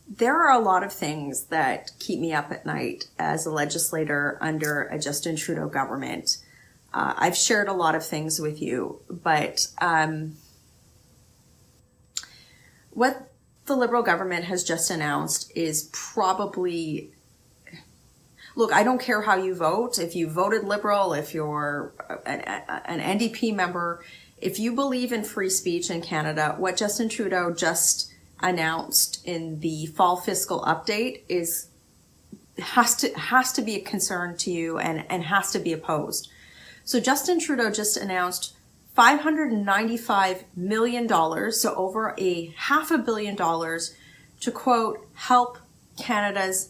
there are a lot of things that keep me up at night as a legislator under a Justin Trudeau government. I've shared a lot of things with you, but what the Liberal government has just announced is probably, look, I don't care how you vote. If you voted Liberal, if you're an NDP member, if you believe in free speech in Canada, what Justin Trudeau just announced in the fall fiscal update has to be a concern to you and has to be opposed. So Justin Trudeau just announced $595 million, so over $500 million, to quote, help Canada's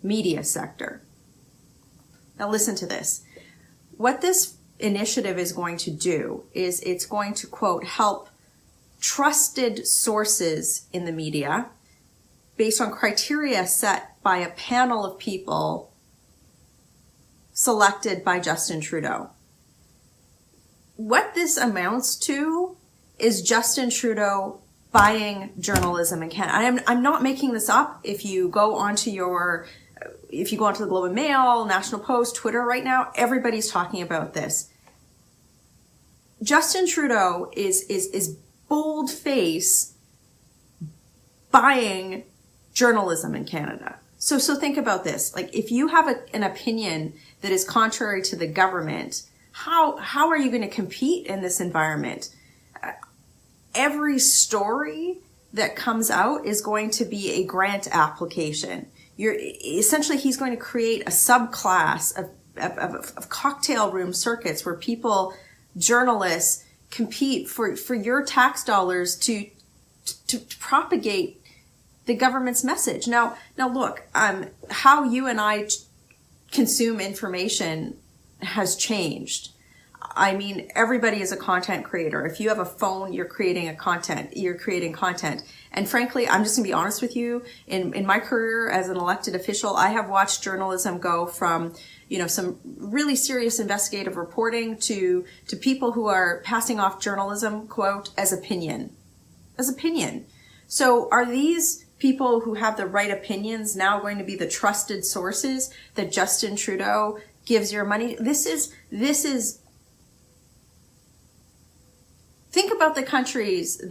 media sector. Now listen to this. What this initiative is going to do is it's going to, quote, help trusted sources in the media based on criteria set by a panel of people selected by Justin Trudeau. What this amounts to is Justin Trudeau buying journalism in Canada. I'm not making this up. If you go onto the Globe and Mail, National Post, Twitter right now, everybody's talking about this. Justin Trudeau is bold-face buying journalism in Canada. So think about this. Like, if you have an opinion that is contrary to the government, how are you going to compete in this environment? Every story that comes out is going to be a grant application. Essentially, he's going to create a subclass of cocktail room circuits where journalists compete for your tax dollars to propagate the government's message. Now look, how you and I consume information has changed. I mean, everybody is a content creator. If you have a phone, you're creating content. And frankly, I'm just gonna be honest with you. In my career as an elected official, I have watched journalism go from, some really serious investigative reporting to people who are passing off journalism, quote, as opinion. So are these people who have the right opinions now going to be the trusted sources that Justin Trudeau gives your money? This is, think about the countries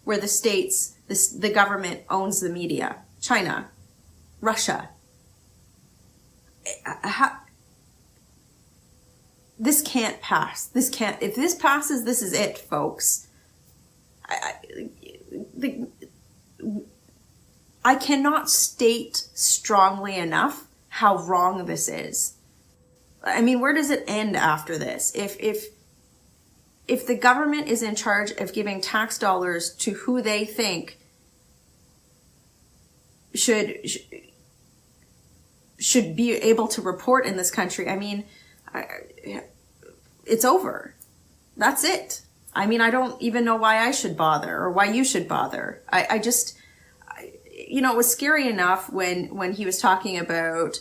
where the states, the government owns the media. China, Russia. This can't pass. If this passes, this is it, folks. I cannot state strongly enough how wrong this is. I mean, where does it end after this? If the government is in charge of giving tax dollars to who they think should be able to report in this country, I mean, it's over. That's it. I mean, I don't even know why I should bother or why you should bother. It was scary enough when he was talking about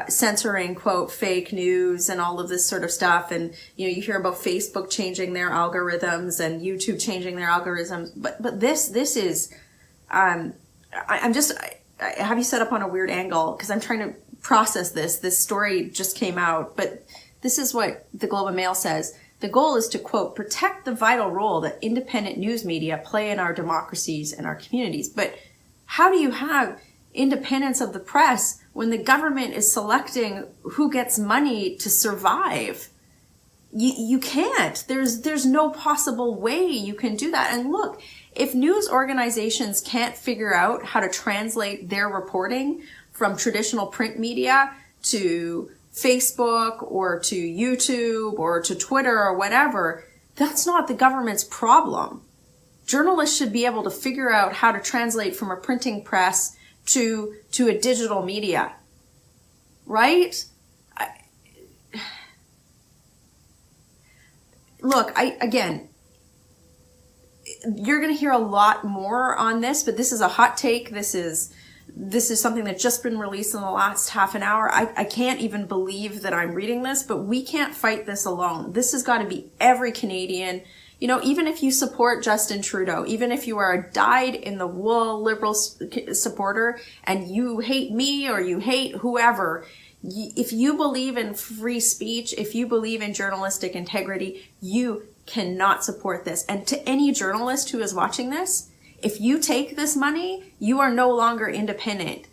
censoring, quote, fake news and all of this sort of stuff. And, you hear about Facebook changing their algorithms and YouTube changing their algorithms. But this is, have you set up on a weird angle? Because I'm trying to process this. This story just came out, but this is what the Globe and Mail says. The goal is to, quote, protect the vital role that independent news media play in our democracies and our communities. But how do you have independence of the press when the government is selecting who gets money to survive? You can't. There's no possible way you can do that. And look, if news organizations can't figure out how to translate their reporting from traditional print media to Facebook or to YouTube or to Twitter or whatever, that's not the government's problem. Journalists should be able to figure out how to translate from a printing press to a digital media, right? Again, you're going to hear a lot more on this, but this is a hot take. This is something that's just been released in the last half an hour. I can't even believe that I'm reading this, but we can't fight this alone. This has got to be every Canadian Even if you support Justin Trudeau, even if you are a dyed-in-the-wool liberal supporter and you hate me or you hate whoever, if you believe in free speech, if you believe in journalistic integrity, you cannot support this. And to any journalist who is watching this, if you take this money, you are no longer independent.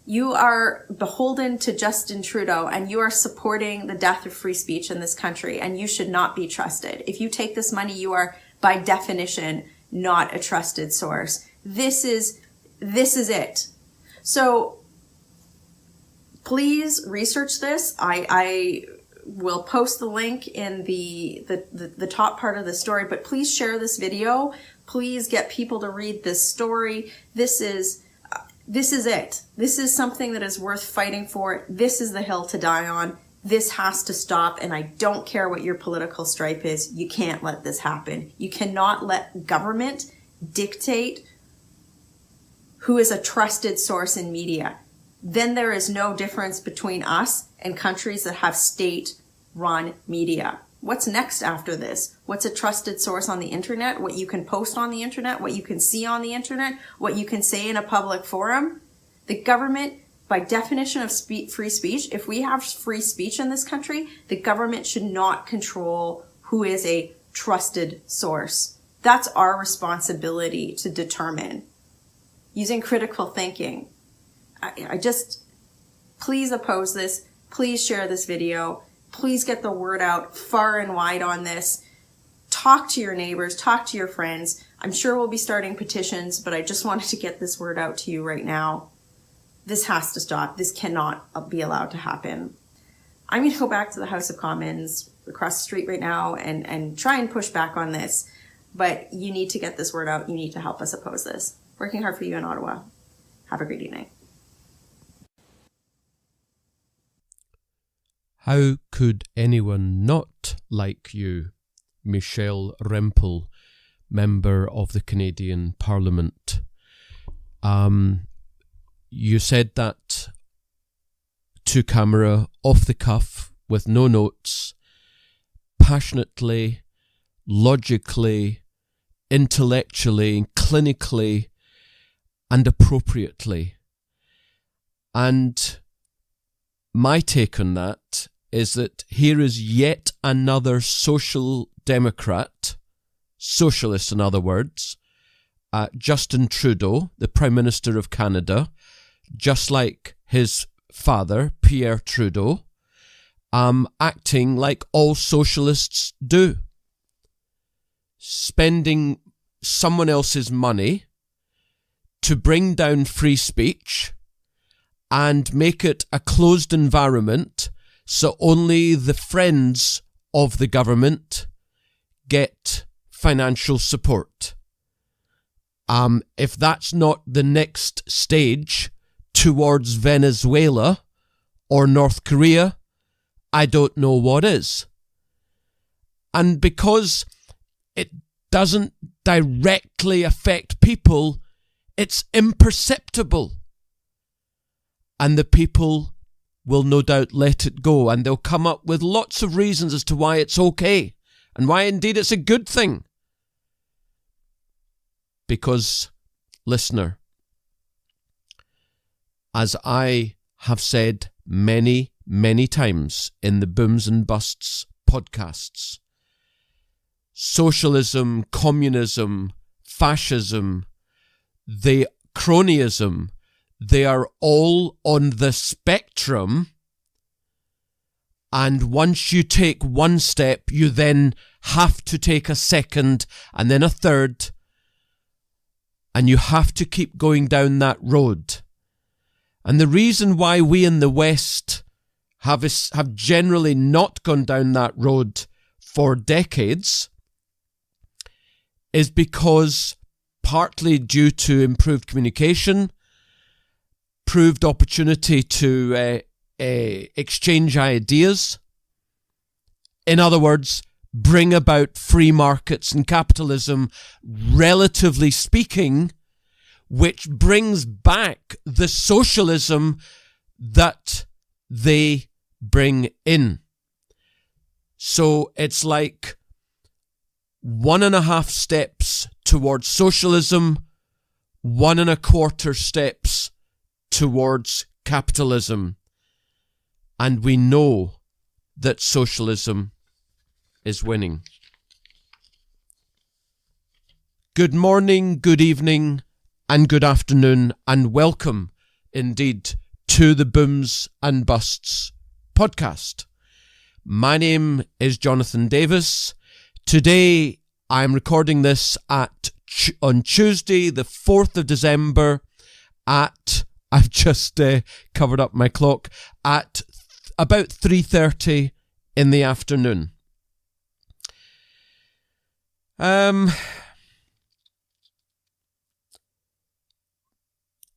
You are beholden to Justin Trudeau, and you are supporting the death of free speech in this country, and you should not be trusted. If you take this money, you are by definition not a trusted source. This is it. So please research this. I will post the link in the top part of the story, but please share this video. Please get people to read this story. This is it. This is something that is worth fighting for. This is the hill to die on. This has to stop, and I don't care what your political stripe is. You can't let this happen. You cannot let government dictate who is a trusted source in media. Then there is no difference between us and countries that have state-run media. What's next after this? What's a trusted source on the internet? What you can post on the internet? What you can see on the internet? What you can say in a public forum? The government, by definition of free speech, if we have free speech in this country, the government should not control who is a trusted source. That's our responsibility to determine. Using critical thinking. Please oppose this. Please share this video. Please get the word out far and wide on this. Talk to your neighbors, talk to your friends. I'm sure we'll be starting petitions, but I just wanted to get this word out to you right now. This has to stop. This cannot be allowed to happen. I'm going to go back to the House of Commons across the street right now and try and push back on this. But you need to get this word out. You need to help us oppose this. Working hard for you in Ottawa. Have a great evening. How could anyone not like you, Michelle Rempel, member of the Canadian Parliament? You said that to camera, off the cuff, with no notes, passionately, logically, intellectually, clinically, and appropriately. And my take on that is that here is yet another social democrat, socialist in other words, Justin Trudeau, the Prime Minister of Canada, just like his father, Pierre Trudeau, acting like all socialists do. Spending someone else's money to bring down free speech and make it a closed environment so only the friends of the government get financial support. If that's not the next stage towards Venezuela or North Korea, I don't know what is. And because it doesn't directly affect people, it's imperceptible. And the people will no doubt let it go, and they'll come up with lots of reasons as to why it's okay, and why indeed it's a good thing. Because, listener, as I have said many, many times in the Booms and Busts podcasts, socialism, communism, fascism, the cronyism, they are all on the spectrum, and once you take one step, you then have to take a second and then a third, and you have to keep going down that road. And the reason why we in the West have generally not gone down that road for decades is because, partly due to improved communication, improved opportunity to exchange ideas. In other words, bring about free markets and capitalism, relatively speaking, which brings back the socialism that they bring in. So it's like 1.5 steps towards socialism, 1.25 steps towards capitalism. And we know that socialism is winning. Good morning, good evening, and good afternoon, and welcome indeed to the Booms and Busts podcast. My name is Jonathan Davis. Today I'm recording this on Tuesday, the 4th of December at, I've just covered up my clock, at about 3:30 in the afternoon.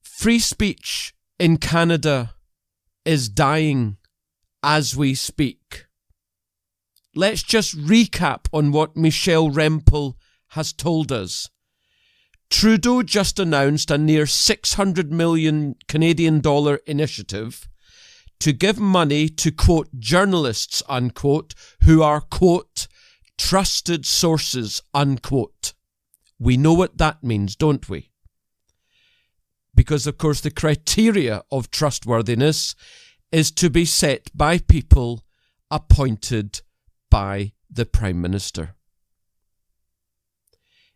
Free speech in Canada is dying as we speak. Let's just recap on what Michelle Rempel has told us. Trudeau just announced a near 600 million Canadian dollar initiative to give money to, quote, journalists, unquote, who are, quote, trusted sources, unquote. We know what that means, don't we? Because, of course, the criteria of trustworthiness is to be set by people appointed by the Prime Minister.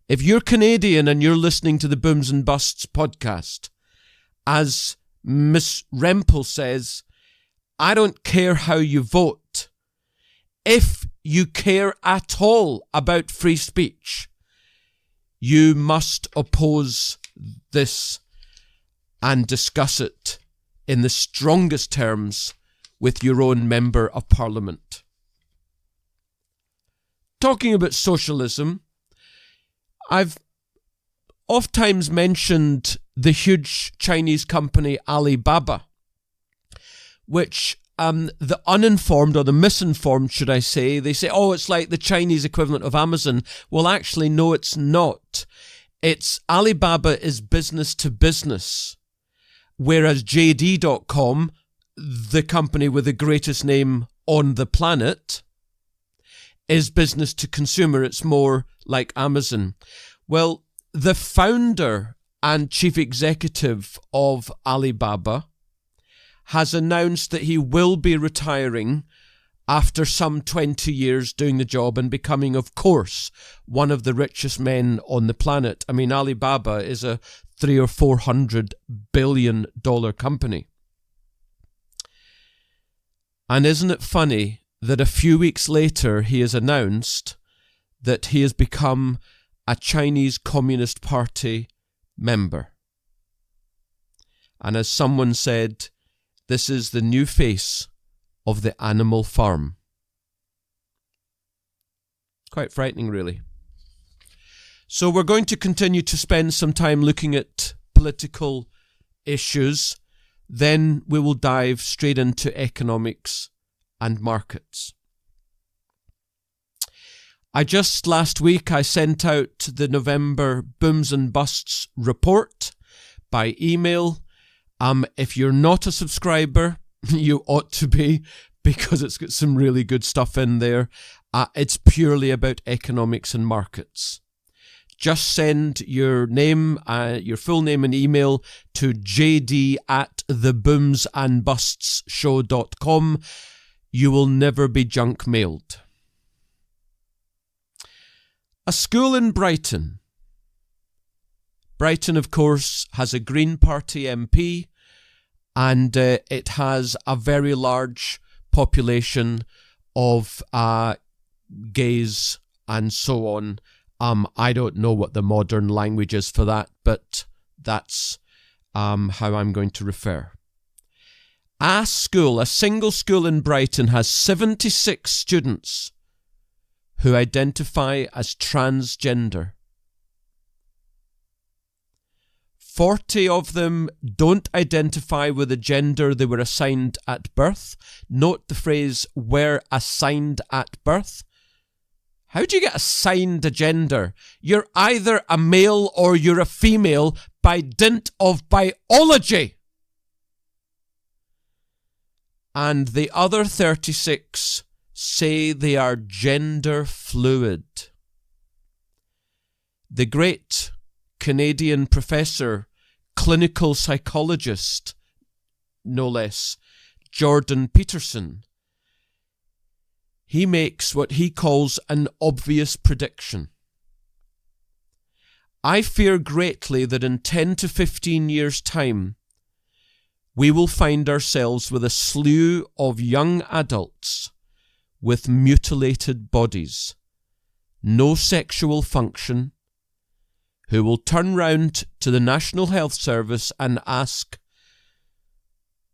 If you're Canadian and you're listening to the Booms and Busts podcast, as Miss Rempel says, I don't care how you vote. If you care at all about free speech, you must oppose this and discuss it in the strongest terms with your own Member of Parliament. Talking about socialism, I've oft-times mentioned the huge Chinese company Alibaba, which the uninformed, or the misinformed, should I say, they say, oh, it's like the Chinese equivalent of Amazon. Well, actually, no, it's not. Alibaba is business to business, whereas JD.com, the company with the greatest name on the planet, is business to consumer. It's more like Amazon. Well, the founder and chief executive of Alibaba has announced that he will be retiring after some 20 years doing the job and becoming, of course, one of the richest men on the planet. I mean, Alibaba is a $300 or $400 billion company. And isn't it funny that a few weeks later he has announced that he has become a Chinese Communist Party member? And as someone said, this is the new face of the animal farm. Quite frightening, really. So we're going to continue to spend some time looking at political issues. Then we will dive straight into economics and markets. Last week I sent out the November Booms and Busts report by email. If you're not a subscriber, you ought to be, because it's got some really good stuff in there. It's purely about economics and markets. Just send your name, your full name and email to jd@theboomsandbustsshow.com. You will never be junk mailed. A school in Brighton. Brighton, of course, has a Green Party MP, and it has a very large population of gays and so on. I don't know what the modern language is for that, but that's how I'm going to refer. A single school in Brighton has 76 students who identify as transgender. 40 of them don't identify with the gender they were assigned at birth. Note the phrase, were assigned at birth. How do you get assigned a gender? You're either a male or you're a female by dint of biology. And the other 36 say they are gender fluid. the great Canadian professor, clinical psychologist, no less, Jordan Peterson, he makes what he calls an obvious prediction. I fear greatly that in 10 to 15 years' time, we will find ourselves with a slew of young adults with mutilated bodies, no sexual function, who will turn round to the National Health Service and ask,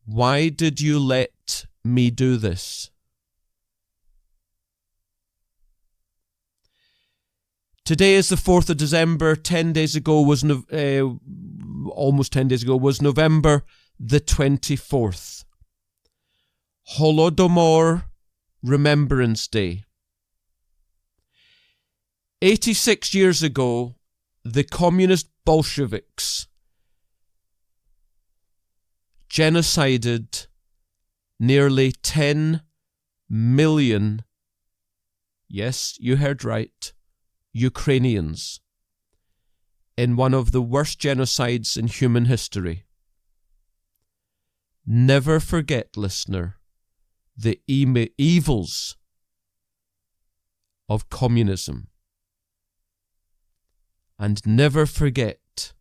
"Why did you let me do this?" Today is the 4th of December. Almost 10 days ago was November the 24th. Holodomor Remembrance Day. 86 years ago, the communist Bolsheviks genocided nearly 10 million, yes, you heard right, Ukrainians in one of the worst genocides in human history. Never forget, listener, the evils of communism. And never forget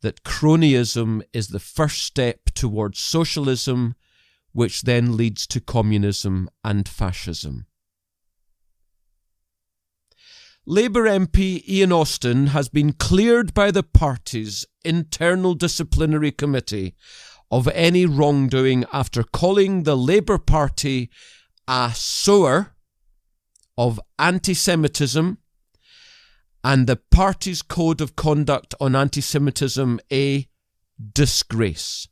that cronyism is the first step towards socialism, which then leads to communism and fascism. Labour MP Ian Austin has been cleared by the party's internal disciplinary committee of any wrongdoing after calling the Labour Party a sower of antisemitism and the party's code of conduct on antisemitism a disgrace.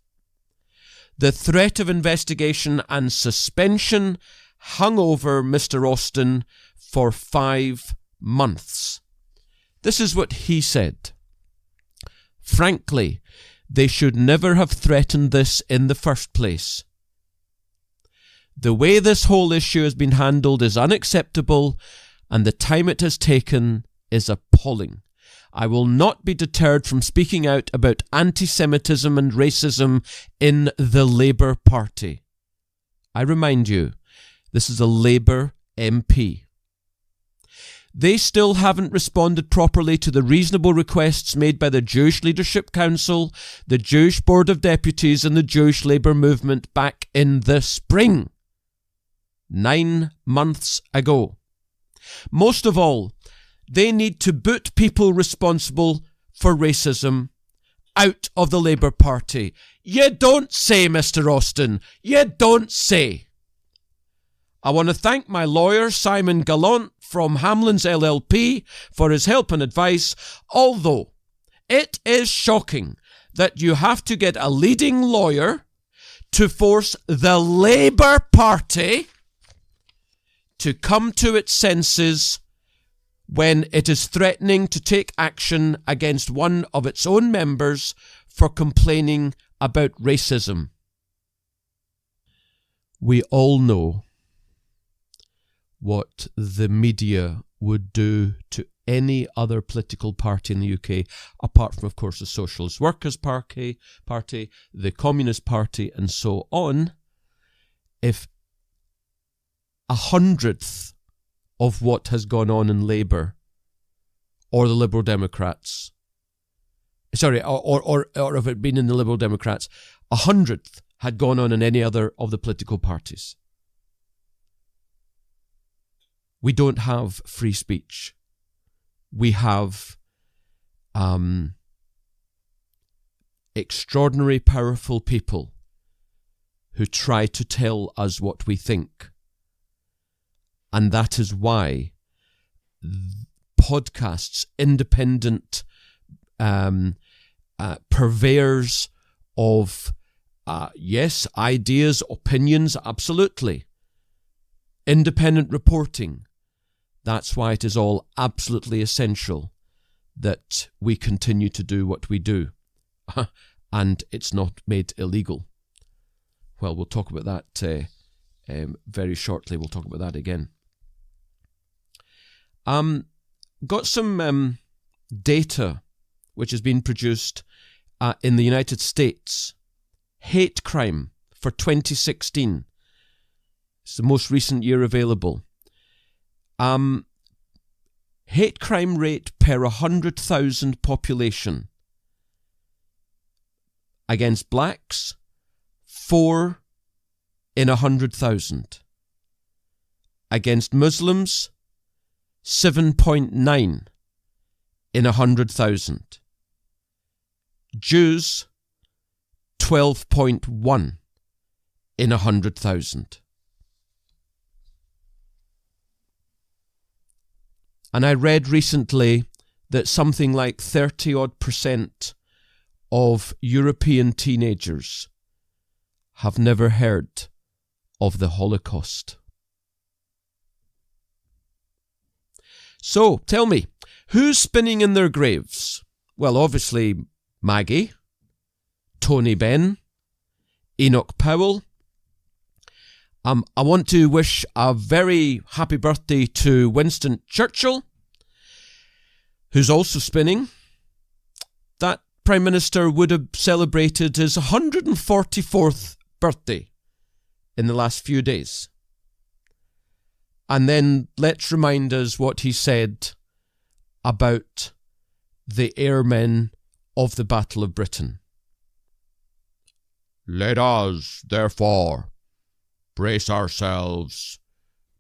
The threat of investigation and suspension hung over Mr. Austin for 5 months. This is what he said. "Frankly, they should never have threatened this in the first place. The way this whole issue has been handled is unacceptable, and the time it has taken is appalling. I will not be deterred from speaking out about anti-Semitism and racism in the Labour Party." I remind you, this is a Labour MP. They still haven't responded properly to the reasonable requests made by the Jewish Leadership Council, the Jewish Board of Deputies and the Jewish Labour Movement back in the spring, 9 months ago. Most of all, they need to boot people responsible for racism out of the Labour Party. You don't say, Mr. Austin. You don't say. I want to thank my lawyer, Simon Gallant, from Hamlin's LLP, for his help and advice, although it is shocking that you have to get a leading lawyer to force the Labour Party to come to its senses when it is threatening to take action against one of its own members for complaining about racism. We all know what the media would do to any other political party in the UK, apart from, of course, the Socialist Workers' Party, the Communist Party, and so on, if 1/100th of what has gone on in Labour or the Liberal Democrats, or if it had been in the Liberal Democrats, 100th had gone on in any other of the political parties. We don't have free speech. We have extraordinary, powerful people who try to tell us what we think. And that is why podcasts, independent purveyors of, yes, ideas, opinions, absolutely. Independent reporting. That's why it is all absolutely essential that we continue to do what we do. And it's not made illegal. Well, we'll talk about that very shortly. We'll talk about that again. Got some data which has been produced in the United States. Hate crime for 2016. It's the most recent year available. Hate crime rate per 100,000 population. Against blacks, 4 in 100,000. Against Muslims, 7.9 in 100,000. Jews, 12.1 in 100,000. And I read recently that something like 30% of European teenagers have never heard of the Holocaust. So, tell me, who's spinning in their graves? Well, obviously Maggie, Tony Benn, Enoch Powell. I want to wish a very happy birthday to Winston Churchill, who's also spinning. That Prime Minister would have celebrated his 144th birthday in the last few days. And then let's remind us what he said about the airmen of the Battle of Britain. Let us, therefore, brace ourselves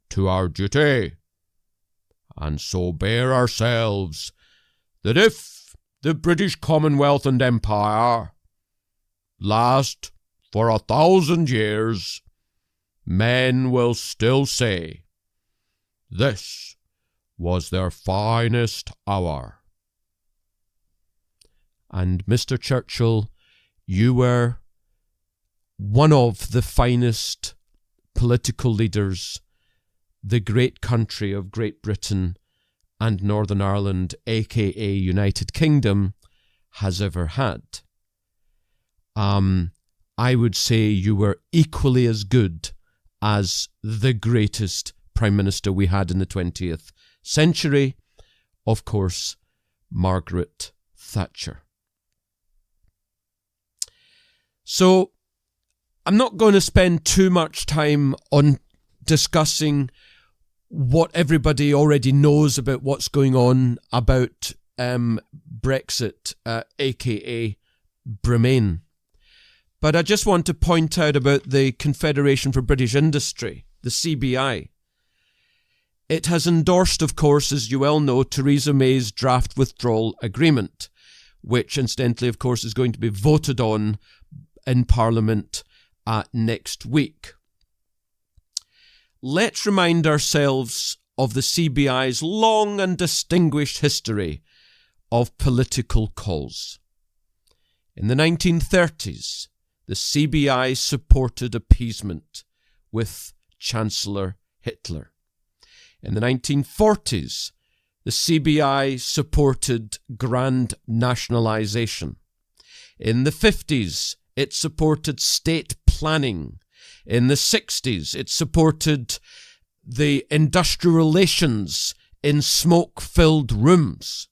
to our duty, and so bear ourselves that if the British Commonwealth and Empire last for 1,000 years, men will still say, this was their finest hour. And Mr. Churchill, you were one of the finest political leaders the great country of Great Britain and Northern Ireland, aka United Kingdom, has ever had. I would say you were equally as good as the greatest Prime Minister we had in the 20th century, of course, Margaret Thatcher. So, I'm not going to spend too much time on discussing what everybody already knows about what's going on about Brexit, aka Bremain. But I just want to point out about the Confederation for British Industry, the CBI. It has endorsed, of course, as you well know, Theresa May's draft withdrawal agreement, which incidentally, of course, is going to be voted on in Parliament next week. Let's remind ourselves of the CBI's long and distinguished history of political calls. In the 1930s, the CBI supported appeasement with Chancellor Hitler. In the 1940s, the CBI supported grand nationalisation. In the 50s, it supported state planning. In the 60s, it supported the industrial relations in smoke-filled rooms.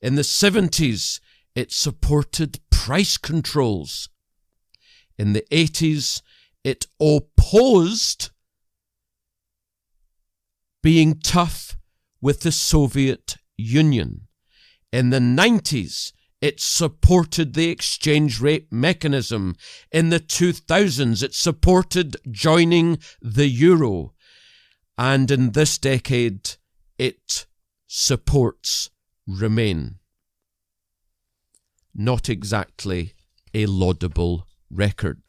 In the 70s, it supported price controls. In the 80s, it opposed being tough with the Soviet Union. In the 90s, it supported the exchange rate mechanism. In the 2000s, it supported joining the euro. And in this decade, it supports Remain. Not exactly a laudable record.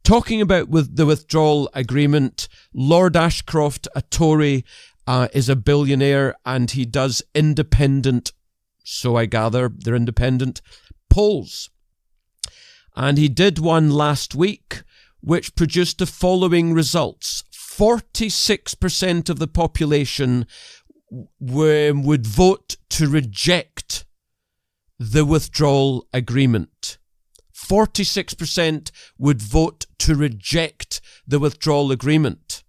Talking about the withdrawal agreement, Lord Ashcroft, a Tory, is a billionaire, and he does independent, so I gather, they're independent polls. And he did one last week, which produced the following results. 46% of the population would vote to reject the withdrawal agreement. 46% would vote to reject the withdrawal agreement.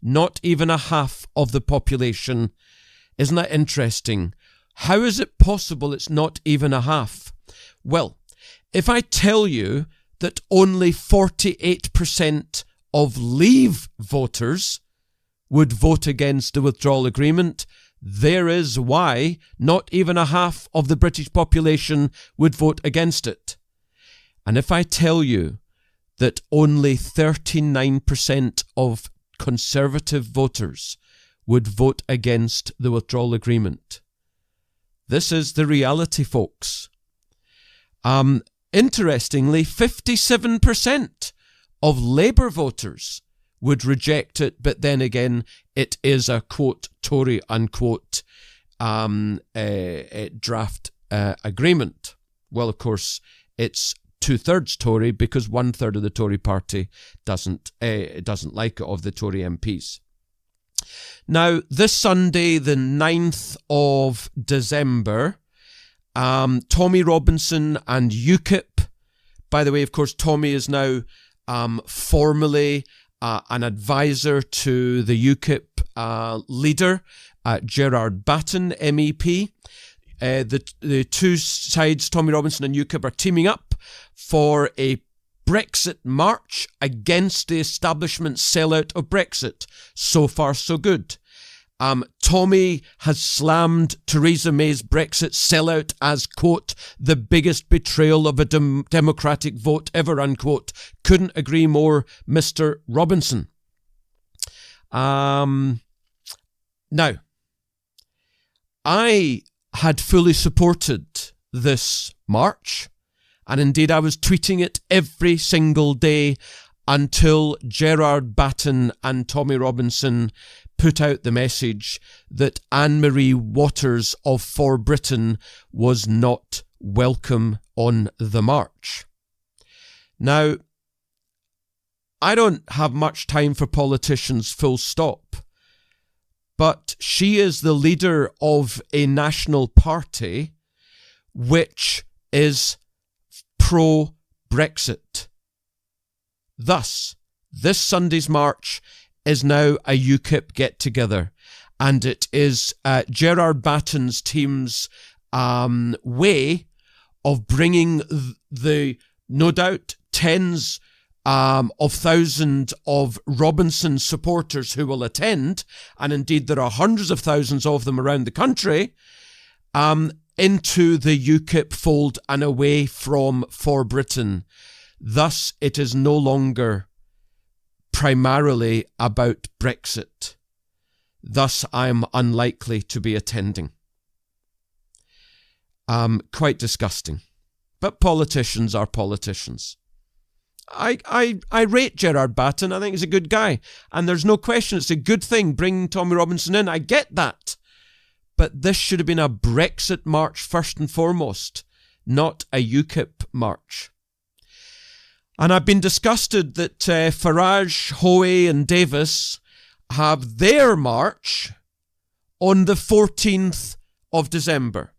Not even a half of the population. Isn't that interesting? How is it possible it's not even a half? Well, if I tell you that only 48% of Leave voters would vote against the withdrawal agreement, there is why not even a half of the British population would vote against it. And if I tell you that only 39% of Conservative voters would vote against the withdrawal agreement, this is the reality, folks. Interestingly, 57% of Labour voters would reject it, but then again, it is a quote Tory unquote draft agreement. Well, of course, it's 2/3 Tory because 1/3 of the Tory party doesn't like it, of the Tory MPs. Now, this Sunday, the 9th of December, Tommy Robinson and UKIP, by the way, of course, Tommy is now formally an advisor to the UKIP leader, Gerard Batten, MEP. The two sides, Tommy Robinson and UKIP, are teaming up for a Brexit march against the establishment's sellout of Brexit. So far, so good. Tommy has slammed Theresa May's Brexit sellout as, quote, the biggest betrayal of a democratic vote ever, unquote. Couldn't agree more, Mr. Robinson. Now, I had fully supported this march, and indeed I was tweeting it every single day until Gerard Batten and Tommy Robinson put out the message that Anne-Marie Waters of For Britain was not welcome on the march. Now, I don't have much time for politicians, full stop, but she is the leader of a national party which is pro-Brexit. Thus, this Sunday's march is now a UKIP get-together, and it is Gerard Batten's team's way of bringing the, no doubt, tens of thousands of Robinson supporters who will attend, and indeed there are hundreds of thousands of them around the country, into the UKIP fold and away from For Britain. Thus, it is no longer primarily about Brexit. Thus, I am unlikely to be attending. Quite disgusting. But politicians are politicians. I rate Gerard Batten. I think he's a good guy. And there's no question it's a good thing bringing Tommy Robinson in. I get that. But this should have been a Brexit march first and foremost, not a UKIP march. And I've been disgusted that Farage, Hoey and Davis have their march on the 14th of December.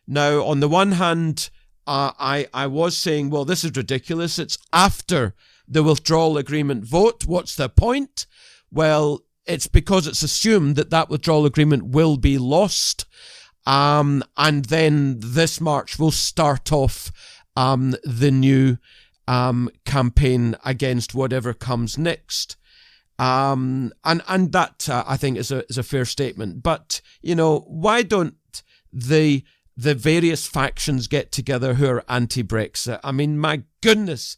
Now, on the one hand, I was saying, well, this is ridiculous. It's after the withdrawal agreement vote. What's the point? Well, it's because it's assumed that that withdrawal agreement will be lost. And then this march will start off the new campaign against whatever comes next. And that, I think, is a fair statement. But, you know, why don't the various factions get together who are anti-Brexit? I mean, my goodness,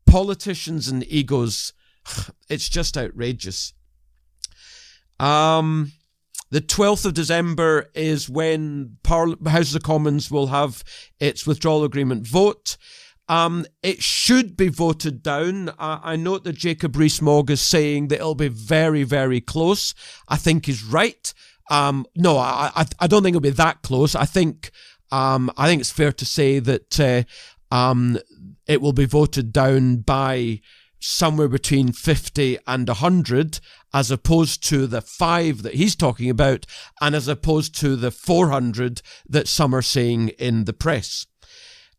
politicians and egos, it's just outrageous. The 12th of December is when House of Commons will have its withdrawal agreement vote. It should be voted down. I note that Jacob Rees-Mogg is saying that it'll be very, very close. I think he's right. No, I don't think it'll be that close. I think it's fair to say that it will be voted down by somewhere between 50 and 100, as opposed to the 5 that he's talking about, and as opposed to the 400 that some are saying in the press.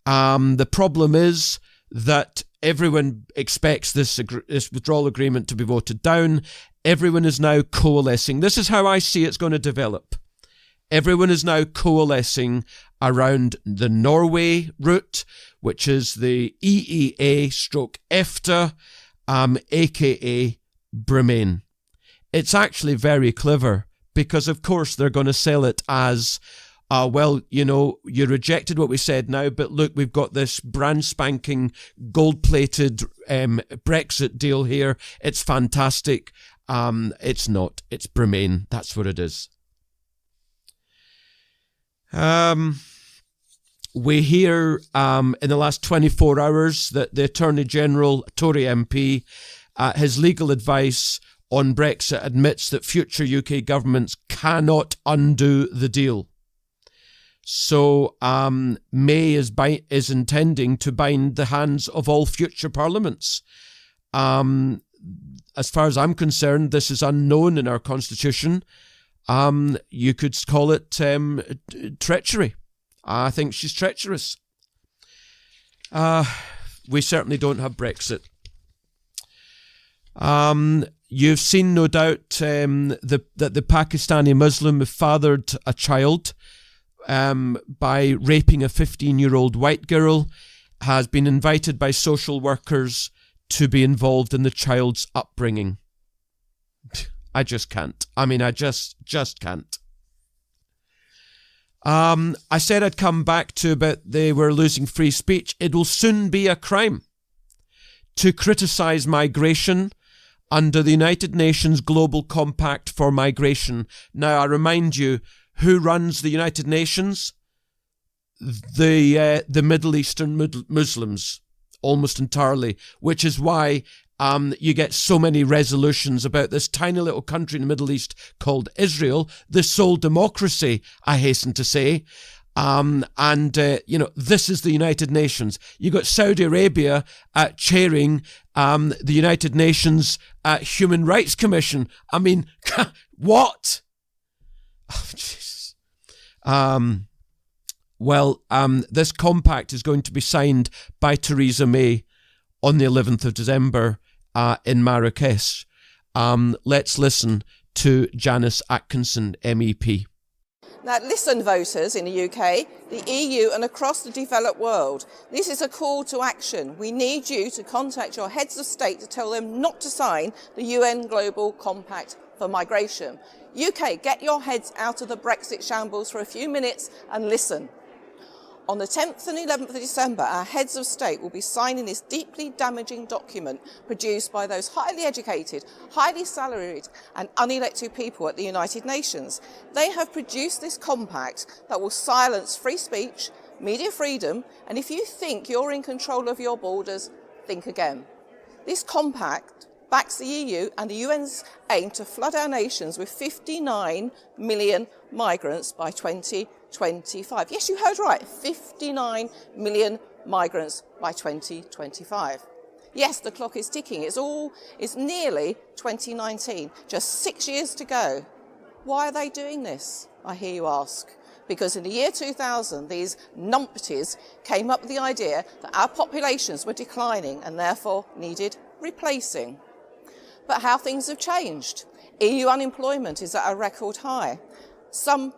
The problem is that everyone expects this withdrawal agreement to be voted down. Everyone is now coalescing. This is how I see it's going to develop. Everyone is now coalescing around the Norway route, which is the EEA/EFTA, aka Bremain. It's actually very clever because, of course, they're going to sell it as, well, you know, you rejected what we said now, but look, we've got this brand spanking gold-plated Brexit deal here. It's fantastic. It's not. It's Bremain. That's what it is. We hear in the last 24 hours that the Attorney General, Tory MP, his legal advice on Brexit admits that future UK governments cannot undo the deal. So May is intending to bind the hands of all future parliaments. As far as I'm concerned, this is unknown in our constitution. You could call it treachery. I think she's treacherous. We certainly don't have Brexit. You've seen, no doubt, that the Pakistani Muslim fathered a child by raping a 15-year-old white girl, has been invited by social workers to be involved in the child's upbringing. I just can't. I mean, I just can't. I said I'd come back to about they were losing free speech. It will soon be a crime to criticise migration under the United Nations Global Compact for Migration. Now, I remind you, who runs the United Nations? The Middle Eastern Muslims, almost entirely, which is why you get so many resolutions about this tiny little country in the Middle East called Israel, the sole democracy, I hasten to say. You know, this is the United Nations. You got Saudi Arabia chairing the United Nations Human Rights Commission. I mean, what? Oh, Jesus. This compact is going to be signed by Theresa May on the 11th of December in Marrakesh. Let's listen to Janice Atkinson, MEP. Now listen, voters in the UK, the EU and across the developed world. This is a call to action. We need you to contact your heads of state to tell them not to sign the UN Global Compact for Migration. UK, get your heads out of the Brexit shambles for a few minutes and listen. On the 10th and 11th of December, our heads of state will be signing this deeply damaging document produced by those highly educated, highly salaried and unelected people at the United Nations. They have produced this compact that will silence free speech, media freedom, and if you think you're in control of your borders, think again. This compact backs the EU and the UN's aim to flood our nations with 59 million migrants by 2025. Yes, you heard right, 59 million migrants by 2025. Yes, the clock is ticking. It's nearly 2019, just 6 years to go. Why are they doing this, I hear you ask? Because in the year 2000, these numpties came up with the idea that our populations were declining and therefore needed replacing. But how things have changed. EU unemployment is at a record high. Some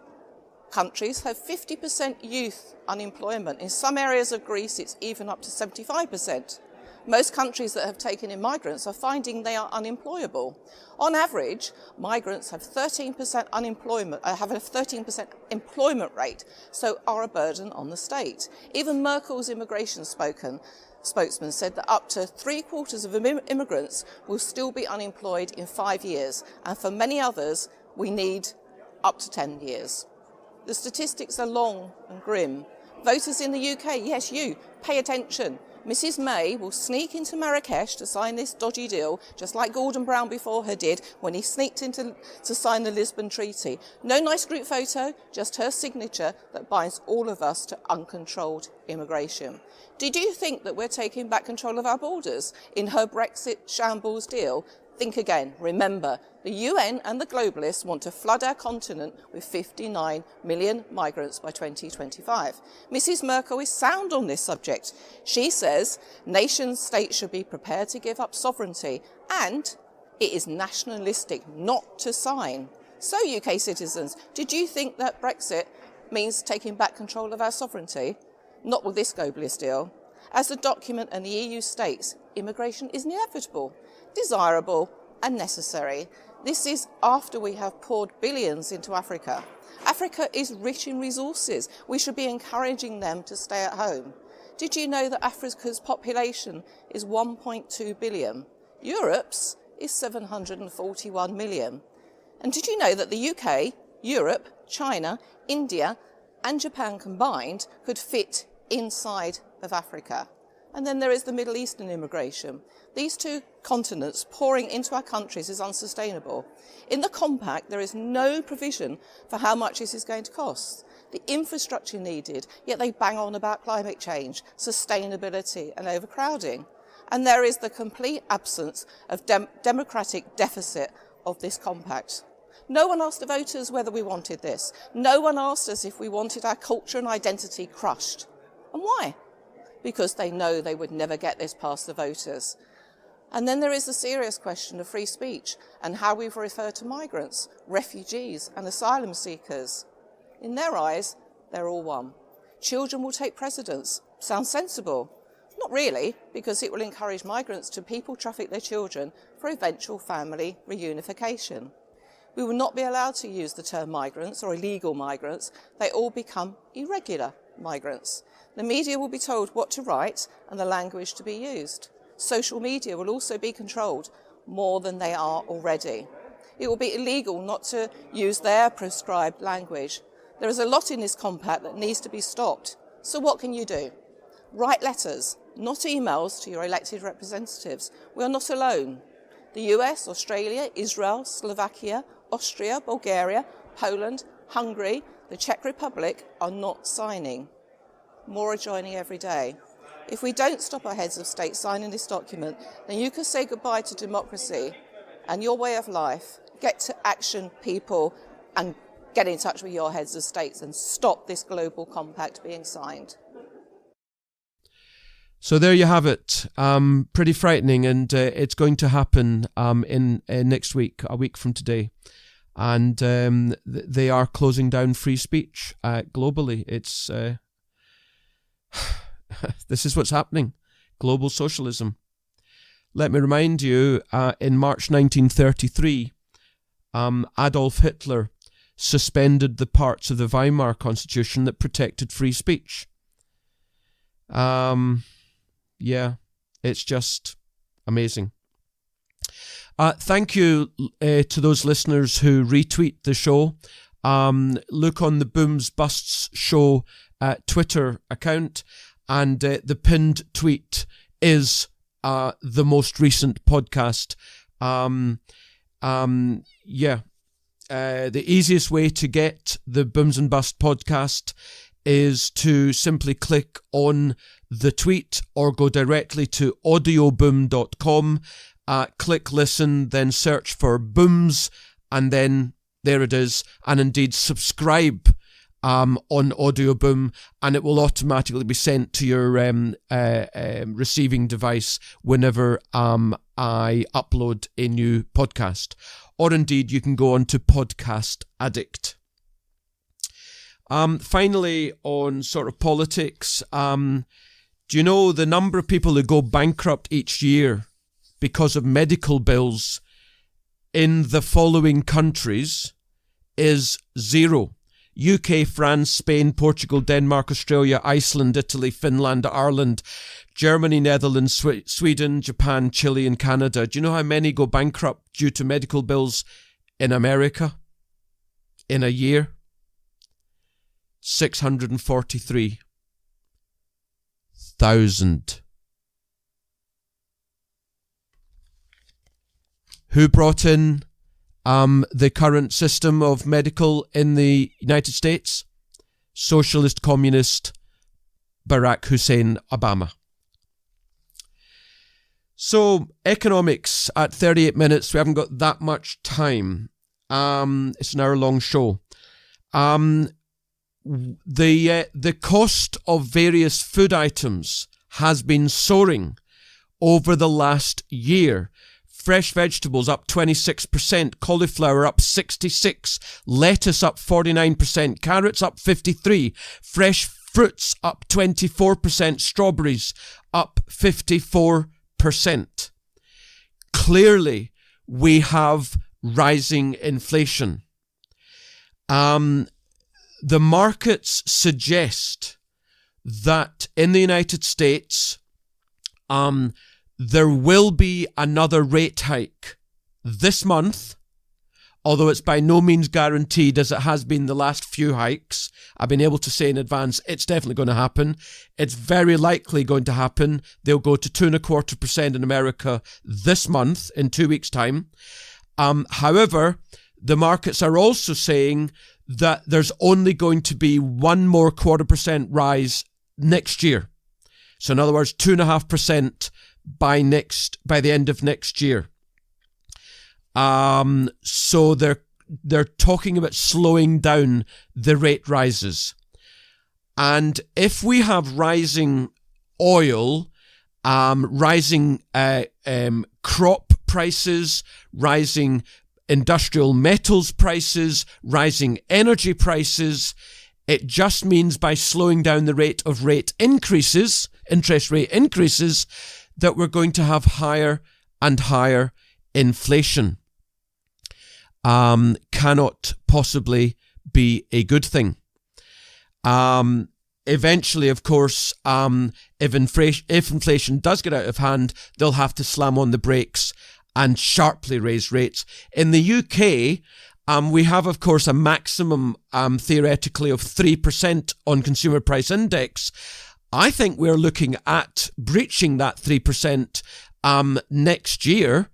countries have 50% youth unemployment. In some areas of Greece, it's even up to 75%. Most countries that have taken in migrants are finding they are unemployable. On average, migrants have 13% unemployment, have a 13% employment rate, so are a burden on the state. Even Merkel's immigration spokesman said that up to 3/4 of immigrants will still be unemployed in 5 years, and for many others, we need up to 10 years. The statistics are long and grim. Voters in the UK, yes, you, pay attention. Mrs May will sneak into Marrakesh to sign this dodgy deal, just like Gordon Brown before her did when he sneaked in to sign the Lisbon Treaty. No nice group photo, just her signature that binds all of us to uncontrolled immigration. Did you think that we're taking back control of our borders in her Brexit shambles deal? Think again. Remember, the UN and the globalists want to flood our continent with 59 million migrants by 2025. Mrs Merkel is sound on this subject. She says nation-states should be prepared to give up sovereignty and it is nationalistic not to sign. So, UK citizens, did you think that Brexit means taking back control of our sovereignty? Not with this globalist deal. As the document and the EU states, immigration is inevitable, desirable and necessary. This is after we have poured billions into Africa. Africa is rich in resources. We should be encouraging them to stay at home. Did you know that Africa's population is 1.2 billion? Europe's is 741 million. And did you know that the UK, Europe, China, India and Japan combined could fit inside of Africa? And then there is the Middle Eastern immigration. These two continents pouring into our countries is unsustainable. In the compact, there is no provision for how much this is going to cost. The infrastructure needed, yet they bang on about climate change, sustainability and overcrowding. And there is the complete absence of democratic deficit of this compact. No one asked the voters whether we wanted this. No one asked us if we wanted our culture and identity crushed. And why? Because they know they would never get this past the voters. And then there is the serious question of free speech and how we refer to migrants, refugees and asylum seekers. In their eyes, they're all one. Children will take precedence. Sounds sensible. Not really, because it will encourage migrants to people traffic their children for eventual family reunification. We will not be allowed to use the term migrants or illegal migrants. They all become irregular migrants. The media will be told what to write and the language to be used. Social media will also be controlled more than they are already. It will be illegal not to use their prescribed language. There is a lot in this compact that needs to be stopped. So what can you do? Write letters, not emails, to your elected representatives. We are not alone. The US, Australia, Israel, Slovakia, Austria, Bulgaria, Poland, Hungary, the Czech Republic are not signing. More are joining every day. If we don't stop our heads of state signing this document, then you can say goodbye to democracy and your way of life. Get to action, people, and get in touch with your heads of states and stop this global compact being signed. So there you have it. Pretty frightening, and it's going to happen in next week, a week from today. And they are closing down free speech globally. It's this is what's happening. Global socialism. Let me remind you, in March 1933, Adolf Hitler suspended the parts of the Weimar Constitution that protected free speech. Yeah, it's just amazing. Thank you to those listeners who retweet the show. Look on the Booms Busts show Twitter account, and the pinned tweet is the most recent podcast. The easiest way to get the Booms and Bust podcast is to simply click on the tweet or go directly to audioboom.com, click listen, then search for Booms, and then there it is, and indeed subscribe on Audioboom, and it will automatically be sent to your receiving device whenever I upload a new podcast. Or indeed, you can go on to Podcast Addict. Finally, on sort of politics, do you know the number of people who go bankrupt each year because of medical bills in the following countries is 0? UK, France, Spain, Portugal, Denmark, Australia, Iceland, Italy, Finland, Ireland, Germany, Netherlands, Sweden, Japan, Chile and Canada. Do you know how many go bankrupt due to medical bills in America in a year? 643,000. Who brought in the current system of medical in the United States? Socialist, communist, Barack Hussein Obama. So, economics at 38 minutes. We haven't got that much time. It's an hour-long show. The cost of various food items has been soaring over the last year, fresh vegetables up 26%, cauliflower up 66%, lettuce up 49%, carrots up 53%, fresh fruits up 24%, strawberries up 54%. Clearly, we have rising inflation. The markets suggest that in the United States, there will be another rate hike this month, although it's by no means guaranteed as it has been the last few hikes. I've been able to say in advance it's definitely going to happen. It's very likely going to happen. They'll go to 2.25% in America this month in 2 weeks' time. However, the markets are also saying that there's only going to be 1 more 0.25% rise next year. So in other words, 2.5% by the end of next year. So they're talking about slowing down the rate rises. And if we have rising oil, rising crop prices, rising industrial metals prices, rising energy prices, it just means by slowing down the rate of interest rate increases, that we're going to have higher and higher inflation. Cannot possibly be a good thing. Eventually, of course, if inflation does get out of hand, they'll have to slam on the brakes and sharply raise rates. In the UK, we have, of course, a maximum theoretically of 3% on consumer price index. I think we're looking at breaching that 3% next year.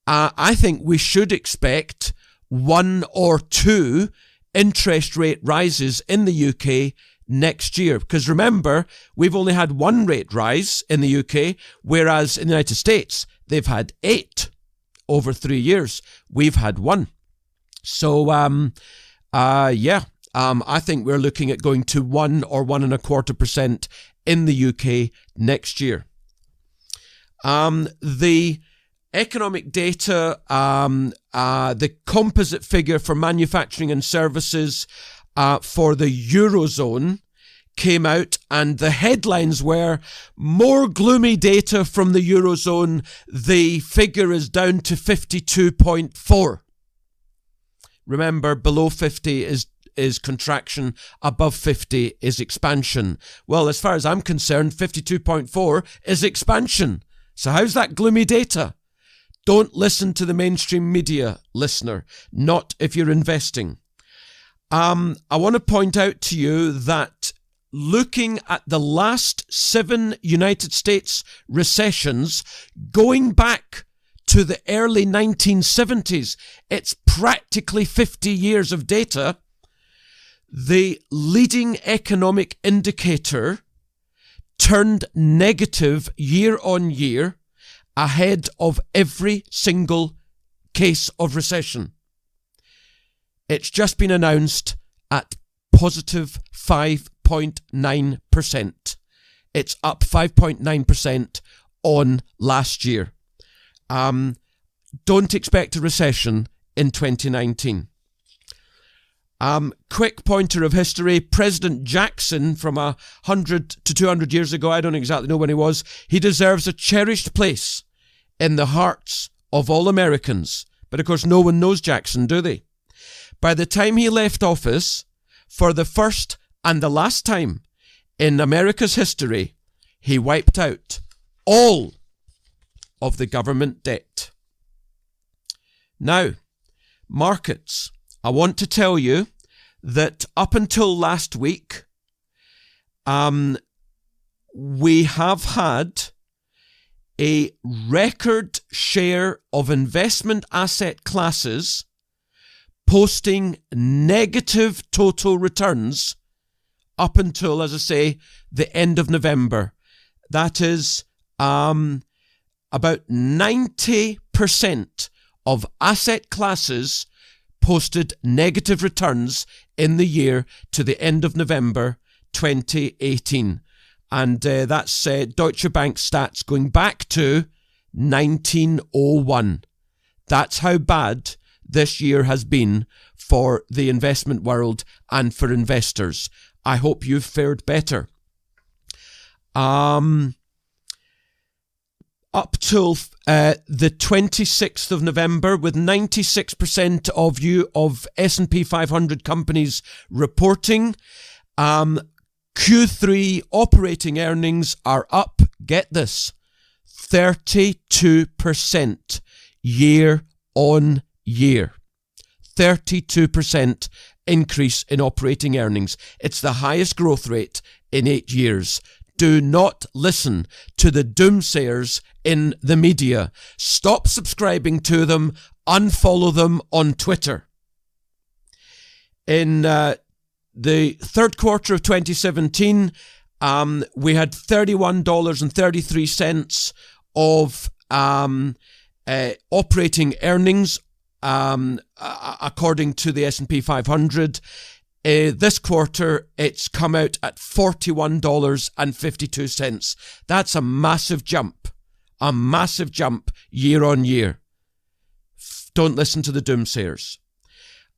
I think we should expect 1 or 2 interest rate rises in the UK next year. Because remember, we've only had 1 rate rise in the UK, whereas in the United States, they've had 8 over 3 years. We've had 1. So, I think we're looking at going to 1 or 1.25% in the UK next year. The economic data, the composite figure for manufacturing and services for the Eurozone came out, and the headlines were more gloomy data from the Eurozone. The figure is down to 52.4. Remember, below 50 is contraction, above 50 is expansion. Well, as far as I'm concerned, 52.4 is expansion. So how's that gloomy data? Don't listen to the mainstream media, listener, not if you're investing. I want to point out to you that looking at the last 7 United States recessions, going back to the early 1970s, it's practically 50 years of data. The leading economic indicator turned negative year on year ahead of every single case of recession. It's just been announced at positive 5.9%. It's up 5.9% on last year. Don't expect a recession in 2019. Quick pointer of history. President Jackson from 100 to 200 years ago, I don't exactly know when he was, he deserves a cherished place in the hearts of all Americans. But of course, no one knows Jackson, do they? By the time he left office, for the first and the last time in America's history, he wiped out all of the government debt. Now, markets. I want to tell you that up until last week, we have had a record share of investment asset classes posting negative total returns up until, as I say, the end of November. That is about 90% of asset classes posted negative returns in the year to the end of November 2018. And that's Deutsche Bank stats going back to 1901. That's how bad this year has been for the investment world and for investors. I hope you've fared better. Up till the 26th of November, with 96% of S&P 500 companies reporting, Q3 operating earnings are up, get this, 32% year on year. 32% increase in operating earnings. It's the highest growth rate in 8 years. Do not listen to the doomsayers in the media. Stop subscribing to them. Unfollow them on Twitter. In the third quarter of 2017, we had $31.33 of operating earnings, according to the S&P 500. This quarter, it's come out at $41.52. That's a massive jump year on year. Don't listen to the doomsayers.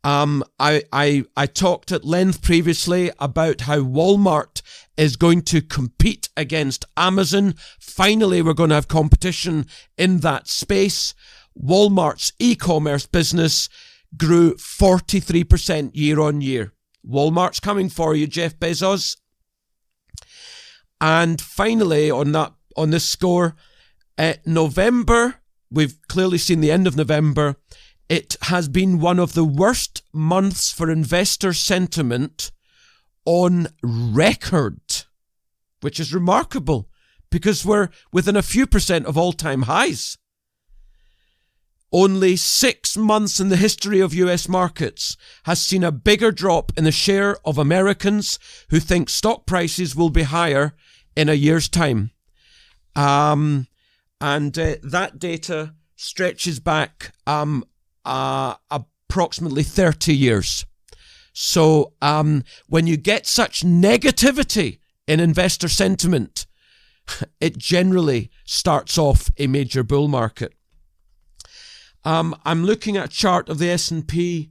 I talked at length previously about how Walmart is going to compete against Amazon. Finally, we're going to have competition in that space. Walmart's e-commerce business grew 43% year on year. Walmart's coming for you, Jeff Bezos. And finally, on this score, November, we've clearly seen the end of November. It has been one of the worst months for investor sentiment on record, which is remarkable because we're within a few percent of all-time highs. Only 6 months in the history of US markets has seen a bigger drop in the share of Americans who think stock prices will be higher in a year's time. And that data stretches back approximately 30 years. So when you get such negativity in investor sentiment, it generally starts off a major bull market. I'm looking at a chart of the S&P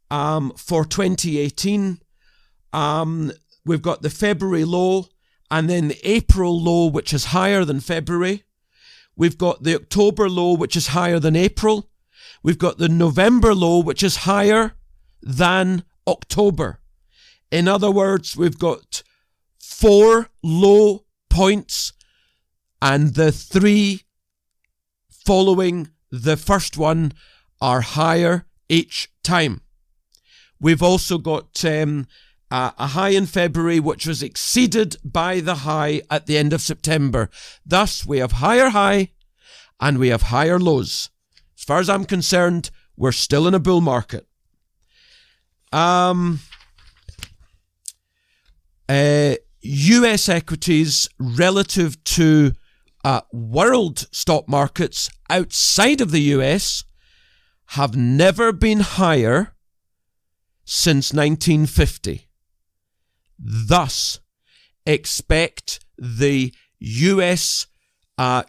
for 2018. We've got the February low and then the April low, which is higher than February. We've got the October low, which is higher than April. We've got the November low, which is higher than October. In other words, we've got 4 low points and the 3 following the first one are higher each time. We've also got a high in February, which was exceeded by the high at the end of September. Thus, we have higher high and we have higher lows. As far as I'm concerned, we're still in a bull market. US equities relative to world stock markets outside of the US have never been higher since 1950. Thus, expect the US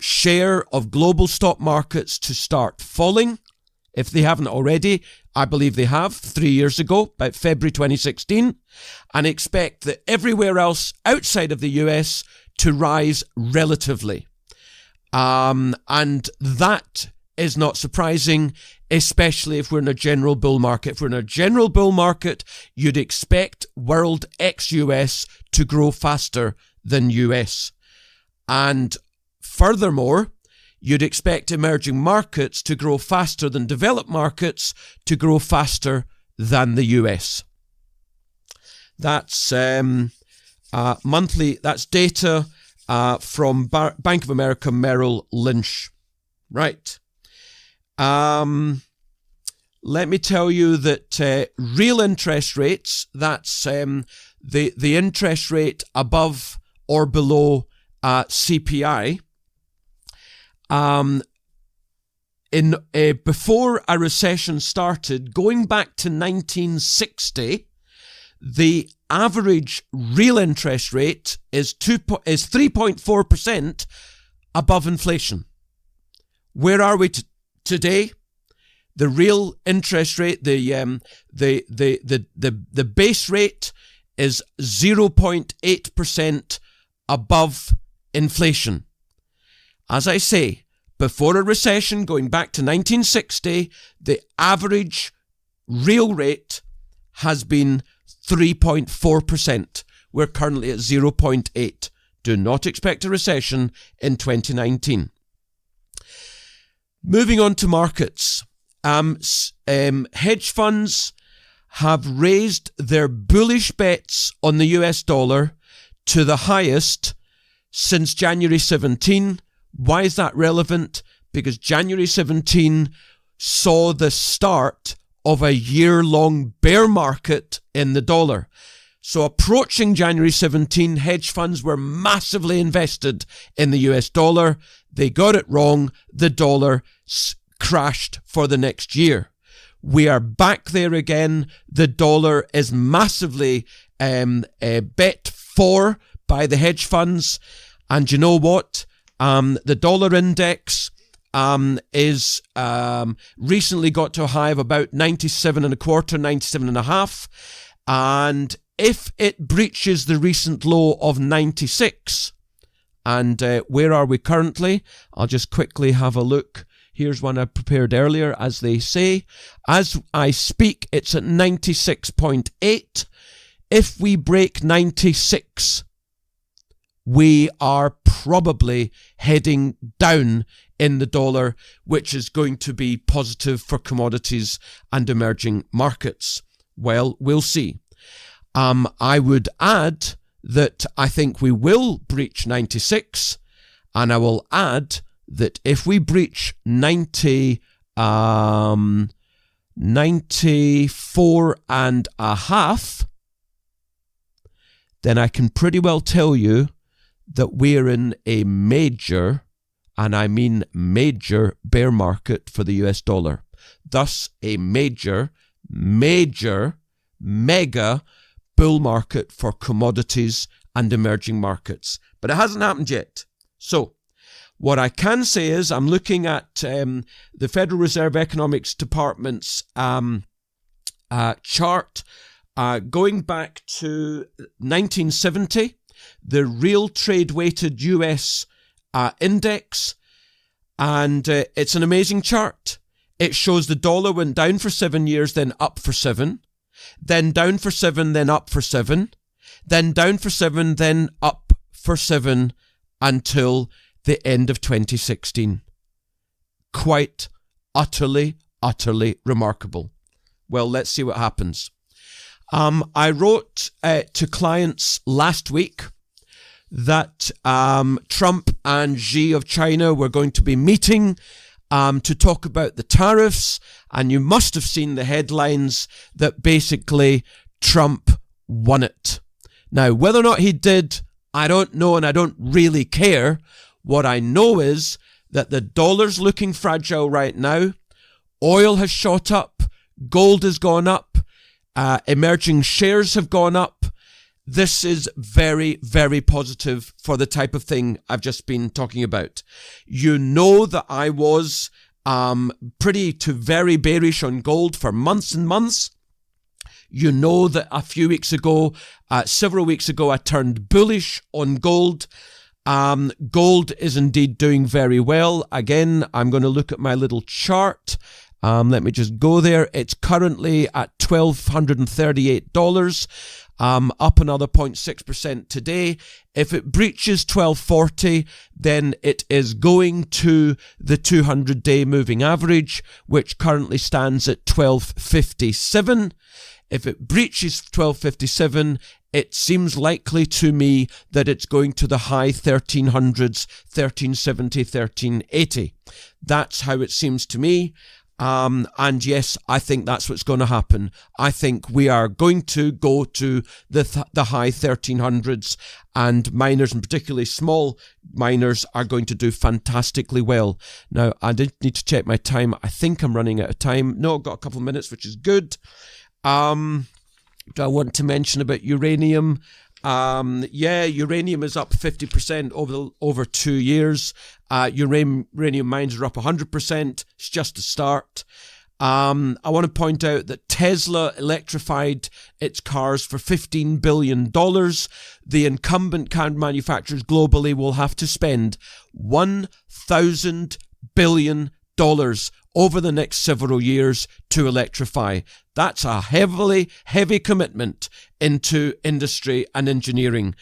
share of global stock markets to start falling. If they haven't already, I believe they have 3 years ago, about February 2016, and expect that everywhere else outside of the US to rise relatively. And that is not surprising, especially if we're in a general bull market. If we're in a general bull market, you'd expect world ex-US to grow faster than US. And furthermore, you'd expect emerging markets to grow faster than developed markets to grow faster than the US. That's monthly, that's data from Bank of America Merrill Lynch. Right. Let me tell you that real interest rates, that's the interest rate above or below CPI, before a recession started, going back to 1960, the average real interest rate is 3.4% above inflation. Where are we today? The real interest rate, the base rate is 0.8% above inflation. As I say, before a recession going back to 1960, the average real rate has been 3.4%. We're currently at 0.8. Do not expect a recession in 2019. Moving on to markets. Hedge funds have raised their bullish bets on the US dollar to the highest since January 17. Why is that relevant? Because January 17 saw the start of a year-long bear market in the dollar. So approaching January 17, hedge funds were massively invested in the US dollar. They got it wrong. The dollar crashed for the next year. We are back there again. The dollar is massively bet for by the hedge funds. And you know what? The dollar index is recently got to a high of about 97.25, 97.5. And if it breaches the recent low of 96, and where are we currently? I'll just quickly have a look. Here's one I prepared earlier, as they say. As I speak, it's at 96.8. If we break 96, we are probably heading down in the dollar, which is going to be positive for commodities and emerging markets. Well, we'll see. I would add that I think we will breach 96, and I will add that if we breach 94.5, then I can pretty well tell you that we're in a major, and I mean major, bear market for the US dollar. Thus, a mega bull market for commodities and emerging markets. But it hasn't happened yet. So, what I can say is I'm looking at the Federal Reserve Economics Department's chart going back to 1970, the real trade-weighted US index, and it's an amazing chart. It shows the dollar went down for 7 years, then up for 7, then down for 7, then up for 7, then down for 7, then up for 7, until the end of 2016. Quite utterly remarkable. Well, let's see what happens. I wrote to clients last week that Trump and Xi of China were going to be meeting to talk about the tariffs, and you must have seen the headlines that basically Trump won it. Now, whether or not he did, I don't know, and I don't really care. What I know is that the dollar's looking fragile right now. Oil has shot up. Gold has gone up. Emerging shares have gone up. This is very positive for the type of thing I've just been talking about. You know that I was pretty to very bearish on gold for months and months. You know that several weeks ago, I turned bullish on gold. Gold is indeed doing very well. Again, I'm going to look at my little chart. Let me just go there. It's currently at $1,238, up another 0.6% today. If it breaches 1240, then it is going to the 200-day moving average, which currently stands at 1257. If it breaches 1257, it seems likely to me that it's going to the high 1300s, 1370, 1380. That's how it seems to me. And yes, I think that's what's going to happen. I think we are going to go to the high 1300s, and miners, and particularly small miners, are going to do fantastically well. Now, I did need to check my time. I think I'm running out of time. No, I've got a couple of minutes, which is good. Do I want to mention about uranium? Uranium is up 50% over 2 years. Uranium mines are up 100%. It's just a start. I want to point out that Tesla electrified its cars for $15 billion. The incumbent car manufacturers globally will have to spend $1,000 billion over the next several years to electrify. That's a heavy commitment into industry and engineering.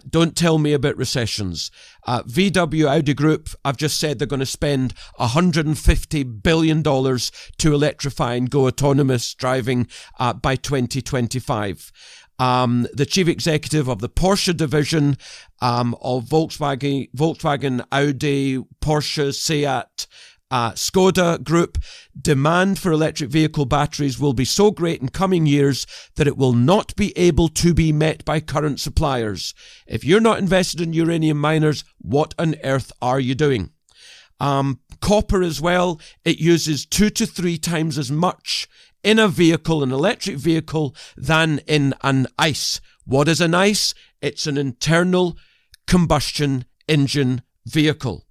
Don't tell me about recessions. VW Audi Group, I've just said they're going to spend $150 billion to electrify and go autonomous driving by 2025. The chief executive of the Porsche division of Volkswagen, Audi, Porsche, Seat, Skoda Group, demand for electric vehicle batteries will be so great in coming years that it will not be able to be met by current suppliers. If you're not invested in uranium miners, what on earth are you doing? Copper as well, it uses 2 to 3 times as much in a vehicle, an electric vehicle, than in an ICE. What is an ICE? It's an internal combustion engine vehicle.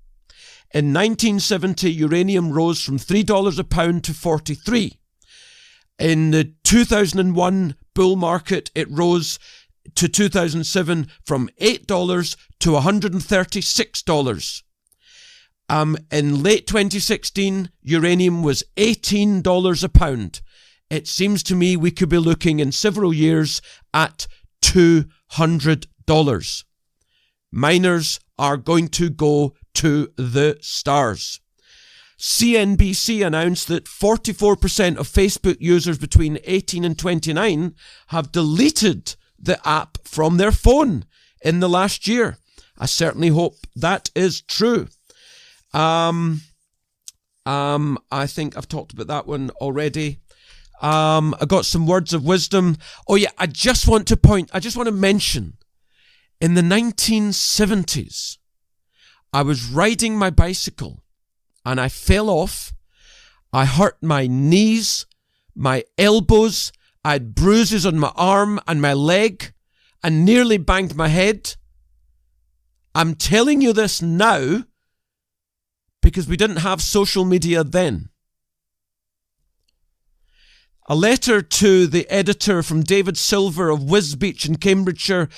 In 1970, uranium rose from $3 a pound to $43. In the 2001 bull market, it rose to 2007 from $8 to $136. In late 2016, uranium was $18 a pound. It seems to me we could be looking in several years at $200. Miners are going to go to the stars. CNBC announced that 44% of Facebook users between 18 and 29 have deleted the app from their phone in the last year. I certainly hope that is true. I think I've talked about that one already. I got some words of wisdom. Oh yeah, I just want to mention, in the 1970s, I was riding my bicycle and I fell off. I hurt my knees, my elbows, I had bruises on my arm and my leg and nearly banged my head. I'm telling you this now because we didn't have social media then. A letter to the editor from David Silver of Wisbech in Cambridgeshire.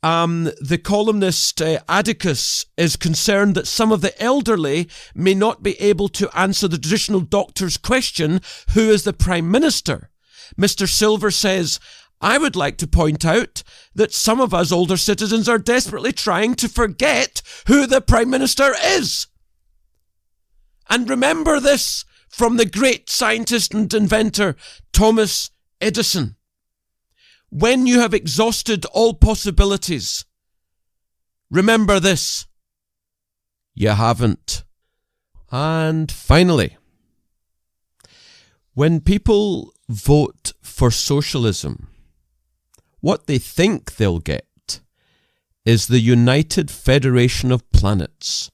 The columnist Atticus is concerned that some of the elderly may not be able to answer the traditional doctor's question, who is the Prime Minister? Mr. Silver says, I would like to point out that some of us older citizens are desperately trying to forget who the Prime Minister is. And remember this from the great scientist and inventor Thomas Edison. When you have exhausted all possibilities, remember this: you haven't. And finally, when people vote for socialism, what they think they'll get is the United Federation of Planets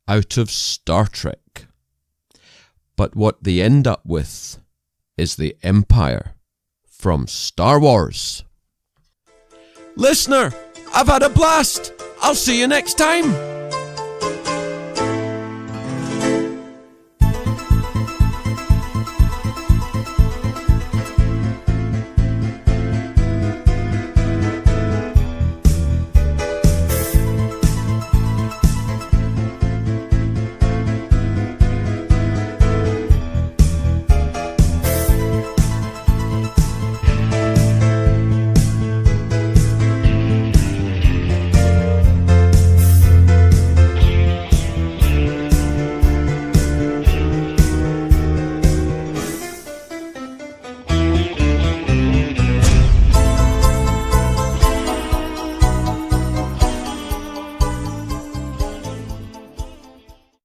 out of Star Trek. But what they end up with is the Empire from Star Wars. Listener, I've had a blast. I'll see you next time.